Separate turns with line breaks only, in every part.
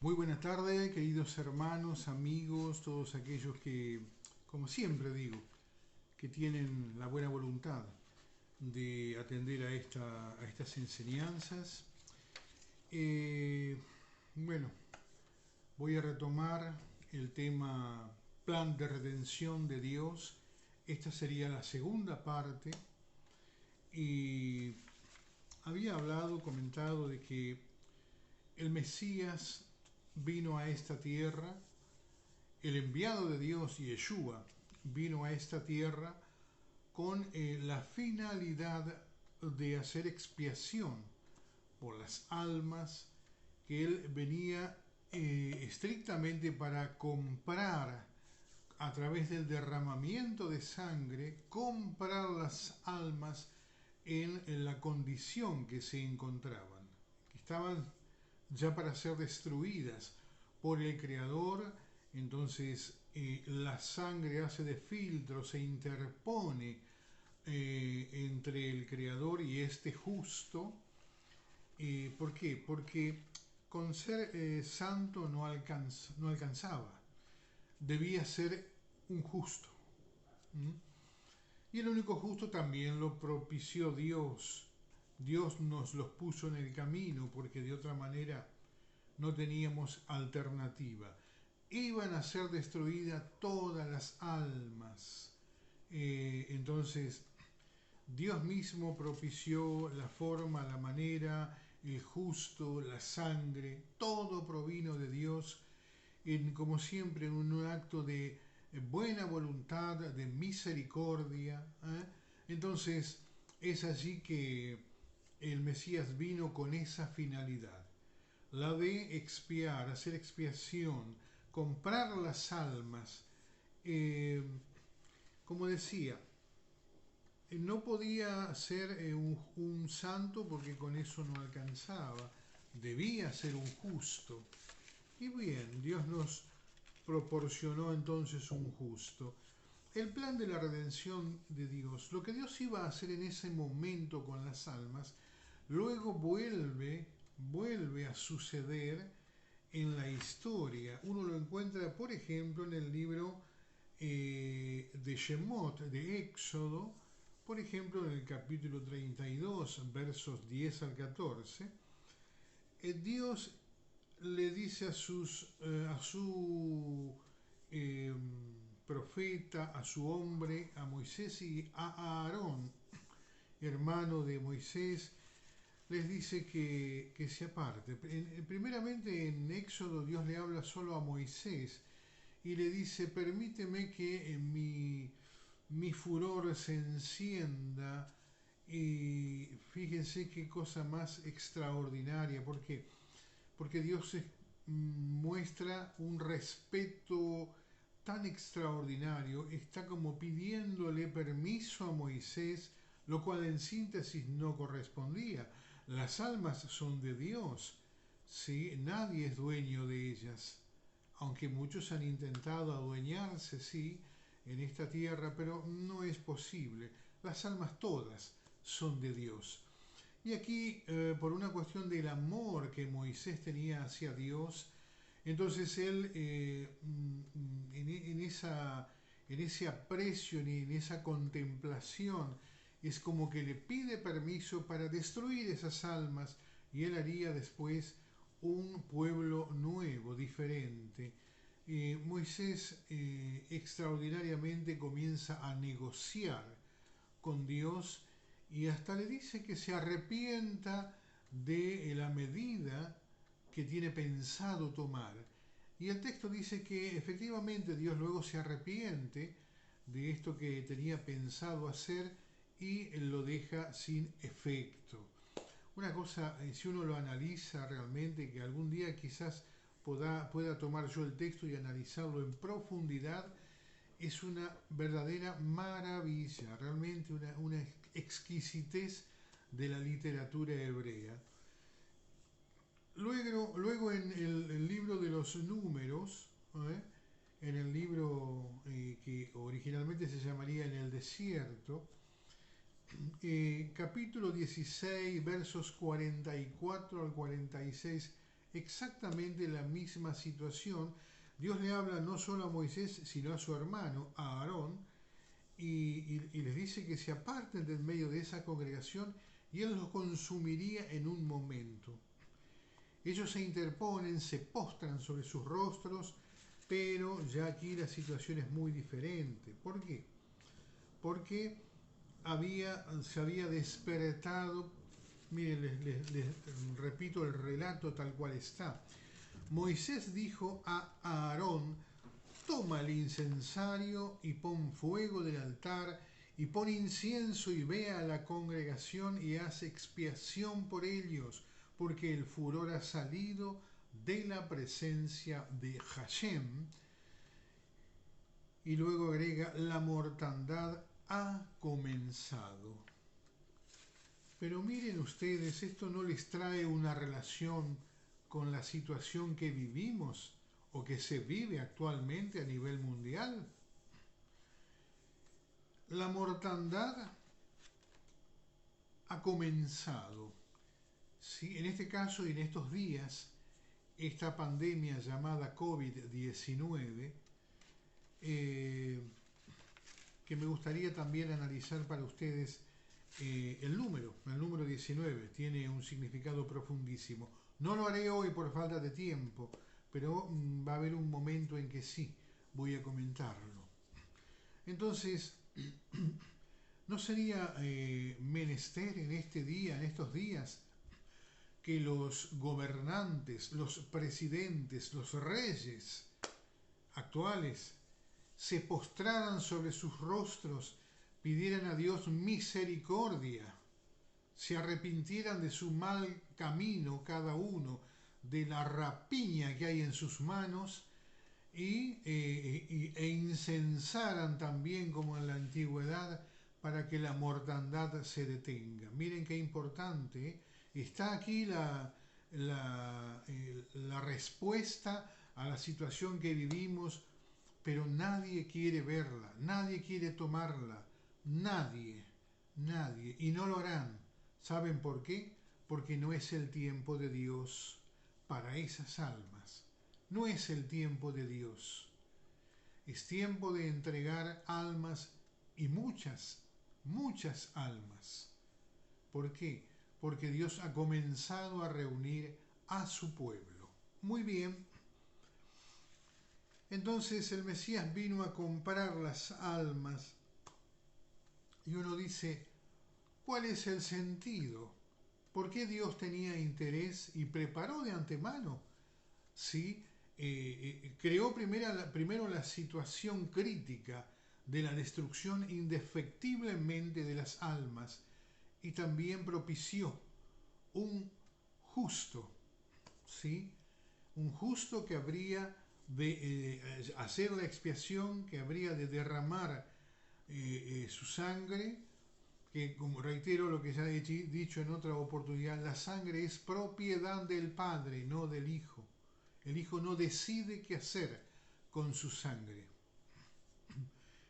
Muy buena tarde, queridos hermanos, amigos, todos aquellos que, como siempre digo, que tienen la buena voluntad de atender a estas enseñanzas. Eh, bueno, voy a retomar el tema plan de redención de Dios. Esta sería la segunda parte y había comentado de que el Mesías vino a esta tierra. El enviado de Dios, Yeshua, vino a esta tierra con la finalidad de hacer expiación por las almas, que él venía estrictamente para comprar a través del derramamiento de sangre, comprar las almas en la condición que se encontraban, que estaban ya para ser destruidas por el Creador. Entonces la sangre hace de filtro, se interpone entre el Creador y este justo. ¿Por qué? Porque con ser santo no alcanzaba, debía ser un justo. ¿Mm? Y el único justo también lo propició Dios. Dios nos los puso en el camino porque de otra manera no teníamos alternativa. Iban a ser destruidas todas las almas. Entonces, Dios mismo propició la forma, la manera, el justo, la sangre, todo provino de Dios, como siempre, en un acto de buena voluntad, de misericordia. Entonces, es allí que el Mesías vino con esa finalidad, la de expiar, hacer expiación, comprar las almas. Eh, como decía, no podía ser un santo porque con eso no alcanzaba, debía ser un justo. Y bien, Dios nos proporcionó entonces un justo. El plan de la redención de Dios, lo que Dios iba a hacer en ese momento con las almas, luego vuelve a suceder en la historia. Uno lo encuentra, por ejemplo, en el libro de Shemot, de Éxodo, por ejemplo, en el capítulo 32, versos 10 al 14. Dios le dice a su profeta, a su hombre, a Moisés y a Aarón, hermano de Moisés, les dice que se aparte. Primeramente en Éxodo Dios le habla solo a Moisés y le dice, permíteme que mi furor se encienda. Y fíjense qué cosa más extraordinaria, porque Dios muestra un respeto tan extraordinario, está como pidiéndole permiso a Moisés, lo cual en síntesis no correspondía. Las almas son de Dios, ¿sí? Nadie es dueño de ellas, aunque muchos han intentado adueñarse, sí, en esta tierra, pero no es posible. Las almas todas son de Dios. Y aquí, por una cuestión del amor que Moisés tenía hacia Dios, entonces él, en ese aprecio, en esa contemplación, es como que le pide permiso para destruir esas almas y él haría después un pueblo nuevo, diferente. Moisés extraordinariamente comienza a negociar con Dios y hasta le dice que se arrepienta de la medida que tiene pensado tomar. Y el texto dice que efectivamente Dios luego se arrepiente de esto que tenía pensado hacer y lo deja sin efecto. Una cosa, si uno lo analiza realmente, que algún día quizás pueda tomar yo el texto y analizarlo en profundidad, es una verdadera maravilla, realmente una exquisitez de la literatura hebrea. Luego en el libro de los números, en el libro que originalmente se llamaría En el desierto, capítulo 16, versos 44 al 46, exactamente la misma situación. Dios le habla no solo a Moisés, sino a su hermano, a Aarón, y les dice que se aparten del medio de esa congregación y él los consumiría en un momento. Ellos se interponen, se postran sobre sus rostros, pero ya aquí la situación es muy diferente. ¿Por qué? Porque se había despertado, miren, les repito el relato tal cual está. Moisés dijo a Aarón: toma el incensario y pon fuego del altar y pon incienso y ve a la congregación y haz expiación por ellos, porque el furor ha salido de la presencia de Hashem. Y luego agrega: la mortandad ha comenzado. Pero miren ustedes, ¿esto no les trae una relación con la situación que vivimos o que se vive actualmente a nivel mundial? La mortandad ha comenzado. Sí, en este caso y en estos días, esta pandemia llamada COVID-19, que me gustaría también analizar para ustedes, el número 19, tiene un significado profundísimo. No lo haré hoy por falta de tiempo, pero va a haber un momento en que sí voy a comentarlo. Entonces, ¿no sería menester en este día, en estos días, que los gobernantes, los presidentes, los reyes actuales se postraran sobre sus rostros, pidieran a Dios misericordia, se arrepintieran de su mal camino cada uno, de la rapiña que hay en sus manos, e incensaran también como en la antigüedad para que la mortandad se detenga? Miren qué importante, ¿eh? Está aquí la respuesta a la situación que vivimos, pero nadie quiere verla, nadie quiere tomarla, nadie, nadie, y no lo harán. ¿Saben por qué? Porque no es el tiempo de Dios para esas almas. No es el tiempo de Dios. Es tiempo de entregar almas, y muchas, muchas almas. ¿Por qué? Porque Dios ha comenzado a reunir a su pueblo. Muy bien. Entonces el Mesías vino a comprar las almas y uno dice: ¿cuál es el sentido? ¿Por qué Dios tenía interés y preparó de antemano? ¿Sí? Creó primero la situación crítica de la destrucción indefectiblemente de las almas y también propició un justo, ¿sí? Un justo que habría de hacer la expiación, que habría de derramar su sangre, que, como reitero lo que ya he dicho en otra oportunidad, la sangre es propiedad del Padre, no del Hijo. El Hijo no decide qué hacer con su sangre.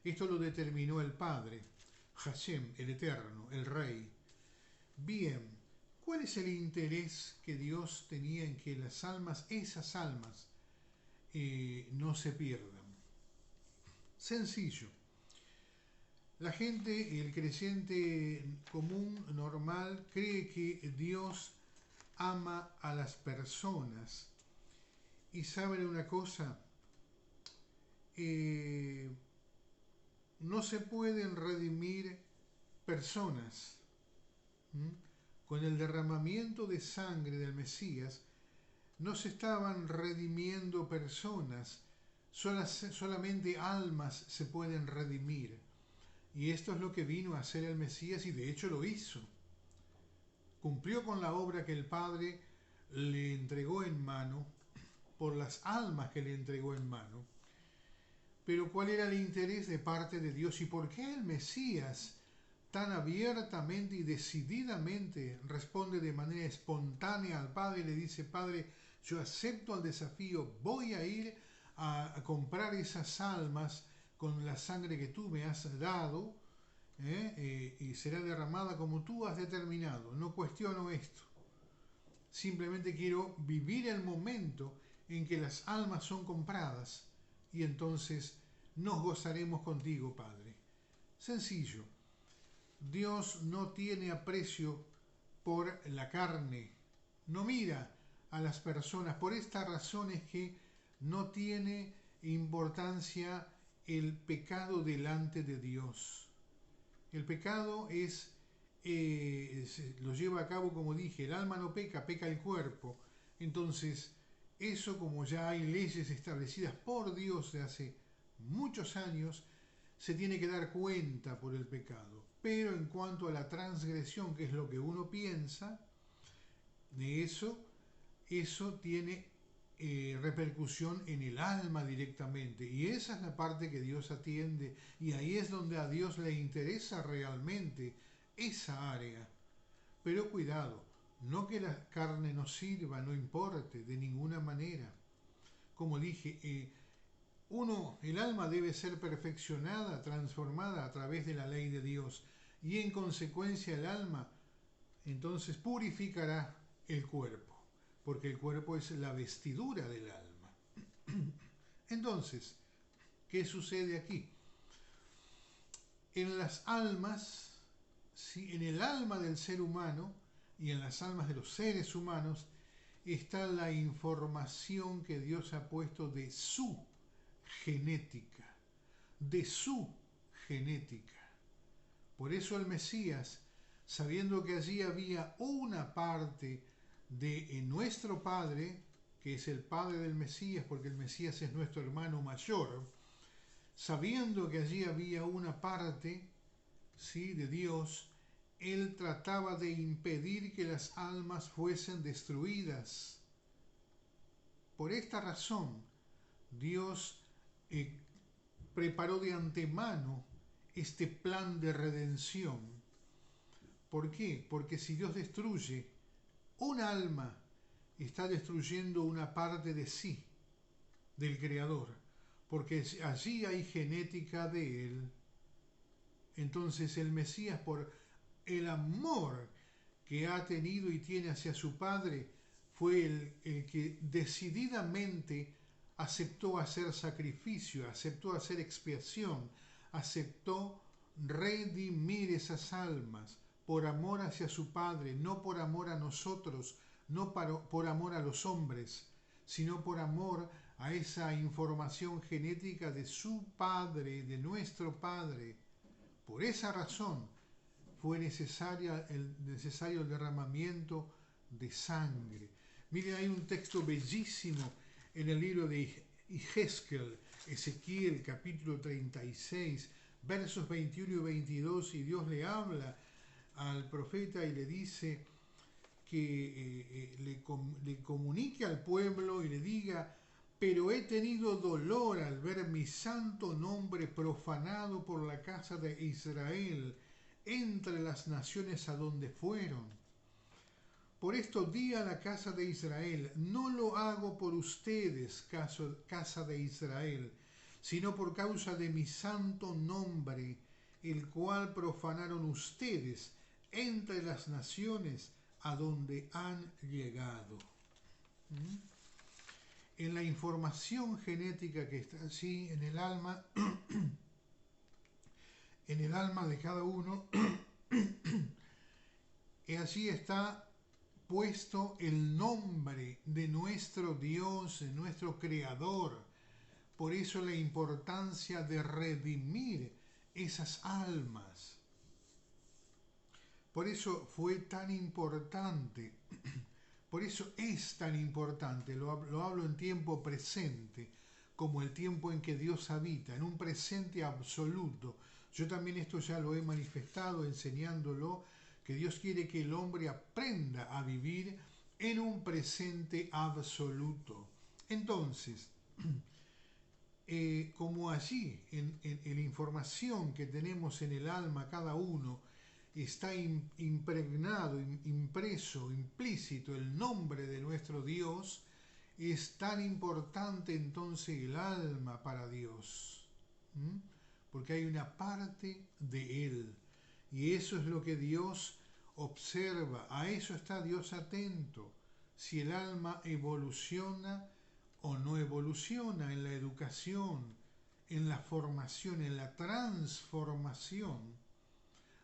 Esto lo determinó el Padre, Hashem, el Eterno, el Rey. Bien, ¿cuál es el interés que Dios tenía en que las almas, esas almas, no se pierdan? Sencillo. La gente, el creyente común, normal, cree que Dios ama a las personas. Y saben una cosa, no se pueden redimir personas. Con el derramamiento de sangre del Mesías no se estaban redimiendo personas, solamente almas se pueden redimir. Y esto es lo que vino a hacer el Mesías, y de hecho lo hizo. Cumplió con la obra que el Padre le entregó en mano, por las almas que le entregó en mano. Pero ¿cuál era el interés de parte de Dios y por qué el Mesías tan abiertamente y decididamente responde de manera espontánea al Padre y le dice: Padre, yo acepto el desafío, voy a ir a comprar esas almas con la sangre que tú me has dado, y será derramada como tú has determinado, no cuestiono esto? simplemente quiero vivir el momento en que las almas son compradas y entonces nos gozaremos contigo, Padre. Sencillo. Dios no tiene aprecio por la carne, no mira a las personas. Por esta razón es que no tiene importancia el pecado delante de Dios. El pecado lo lleva a cabo, como dije, el alma no peca, peca el cuerpo. Entonces, eso, como ya hay leyes establecidas por Dios de hace muchos años, se tiene que dar cuenta por el pecado. Pero en cuanto a la transgresión, que es lo que uno piensa, de eso tiene repercusión en el alma directamente. Y esa es la parte que Dios atiende. Y ahí es donde a Dios le interesa realmente esa área. Pero cuidado, no que la carne no sirva, no importe, de ninguna manera. Como dije, el alma debe ser perfeccionada, transformada a través de la ley de Dios. Y en consecuencia el alma entonces purificará el cuerpo, porque el cuerpo es la vestidura del alma. Entonces, ¿qué sucede aquí? En las almas, en el alma del ser humano y en las almas de los seres humanos está la información que Dios ha puesto de su genética, de su genética. Por eso el Mesías, sabiendo que allí había una parte de nuestro Padre, que es el Padre del Mesías, porque el Mesías es nuestro hermano mayor, sabiendo que allí había una parte, ¿sí?, de Dios, él trataba de impedir que las almas fuesen destruidas. Por esta razón, Dios preparó de antemano este plan de redención. ¿Por qué? Porque si Dios destruye un alma, está destruyendo una parte de sí, del Creador, porque allí hay genética de Él. Entonces el Mesías, por el amor que ha tenido y tiene hacia su Padre, fue el que decididamente aceptó hacer sacrificio, aceptó hacer expiación, aceptó redimir esas almas por amor hacia su Padre, no por amor a nosotros, no por amor a los hombres, sino por amor a esa información genética de su Padre, de nuestro Padre. Por esa razón fue necesario el derramamiento de sangre. Miren, hay un texto bellísimo en el libro de Ezequiel, capítulo 36, versos 21 y 22, y Dios le habla al profeta y le dice que le comunique al pueblo y le diga: pero he tenido dolor al ver mi santo nombre profanado por la casa de Israel entre las naciones a donde fueron. Por esto di a la casa de Israel: no lo hago por ustedes, casa de Israel, sino por causa de mi santo nombre, el cual profanaron ustedes entre las naciones a donde han llegado. En la información genética que está así en el alma, en el alma de cada uno, y así está puesto el nombre de nuestro Dios, de nuestro Creador. Por eso la importancia de redimir esas almas. Por eso fue tan importante, por eso es tan importante, lo hablo en tiempo presente, como el tiempo en que Dios habita, en un presente absoluto. Yo también esto ya lo he manifestado enseñándolo, que Dios quiere que el hombre aprenda a vivir en un presente absoluto. Entonces, como allí, en la información que tenemos en el alma cada uno, está impregnado, impreso, implícito el nombre de nuestro Dios, es tan importante entonces el alma para Dios, porque hay una parte de Él, y eso es lo que Dios observa, a eso está Dios atento. si el alma evoluciona o no evoluciona en la educación, en la formación, en la transformación.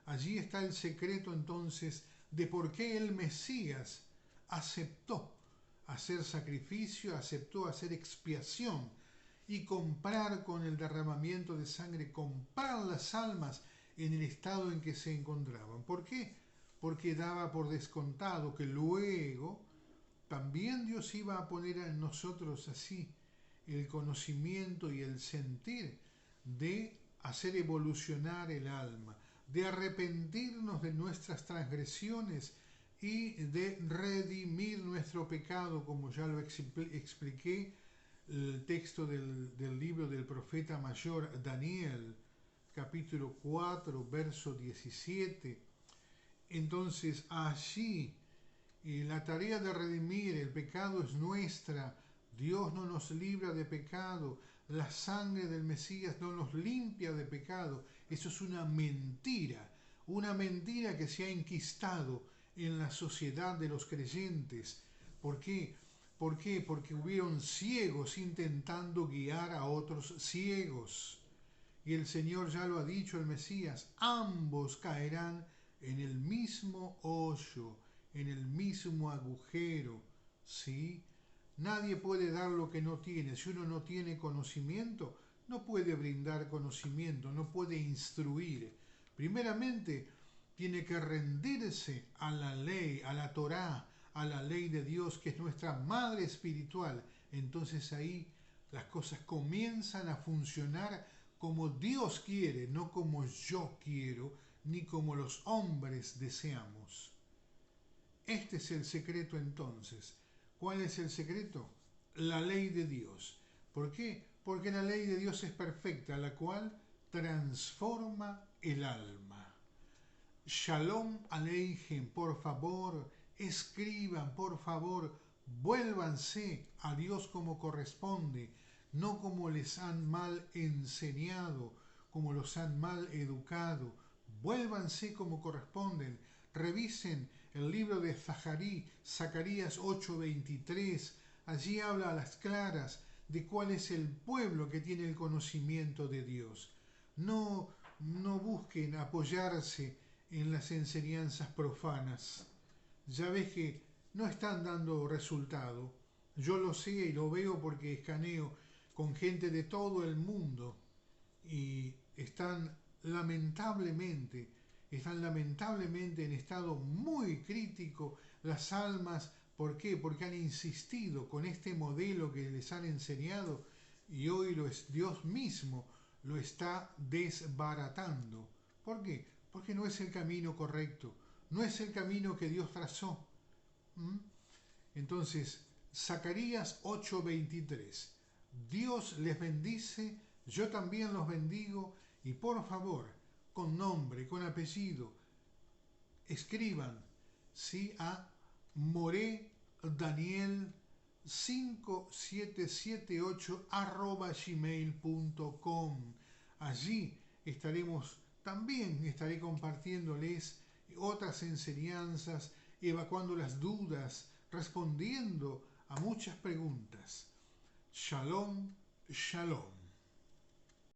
Allí está el secreto entonces de por qué el Mesías aceptó hacer sacrificio, aceptó hacer expiación y comprar con el derramamiento de sangre, comprar las almas en el estado en que se encontraban. ¿Por qué? Porque daba por descontado que luego también Dios iba a poner en nosotros así el conocimiento y el sentir de hacer evolucionar el alma, de arrepentirnos de nuestras transgresiones y de redimir nuestro pecado, como ya lo expliqué, el texto del libro del profeta mayor Daniel, capítulo 4, verso 17. Entonces allí la tarea de redimir el pecado es nuestra. Dios no nos libra de pecado. La sangre del Mesías no nos limpia de pecado. Eso es una mentira que se ha enquistado en la sociedad de los creyentes. ¿Por qué? ¿Por qué? Porque hubieron ciegos intentando guiar a otros ciegos. Y el Señor ya lo ha dicho, el Mesías, ambos caerán en el mismo hoyo, en el mismo agujero, ¿sí? Nadie puede dar lo que no tiene. Si uno no tiene conocimiento, no puede brindar conocimiento, no puede instruir. Primeramente, tiene que rendirse a la ley, a la Torá, a la ley de Dios, que es nuestra madre espiritual. Entonces ahí las cosas comienzan a funcionar como Dios quiere, no como yo quiero, ni como los hombres deseamos. Este es el secreto entonces. ¿Cuál es el secreto? La ley de Dios. ¿Por qué? Porque la ley de Dios es perfecta, la cual transforma el alma. Shalom Aleichem, por favor, escriban, por favor, vuélvanse a Dios como corresponde, no como les han mal enseñado, como los han mal educado. Vuélvanse como corresponden. Revisen el libro de Zacarías 8:23. Allí habla a las claras de cuál es el pueblo que tiene el conocimiento de Dios. No busquen apoyarse en las enseñanzas profanas. Ya ves que no están dando resultado. Yo lo sé y lo veo porque escaneo con gente de todo el mundo y están lamentablemente en estado muy crítico las almas. ¿Por qué? Porque han insistido con este modelo que les han enseñado y hoy Dios mismo lo está desbaratando. ¿Por qué? Porque no es el camino correcto, no es el camino que Dios trazó. Entonces, Zacarías 8:23. Dios les bendice, yo también los bendigo y por favor, con nombre, con apellido, escriban ¿sí? A moredaniel5778 @gmail.com. Allí estaré compartiéndoles otras enseñanzas, evacuando las dudas, respondiendo a muchas preguntas. Shalom, shalom.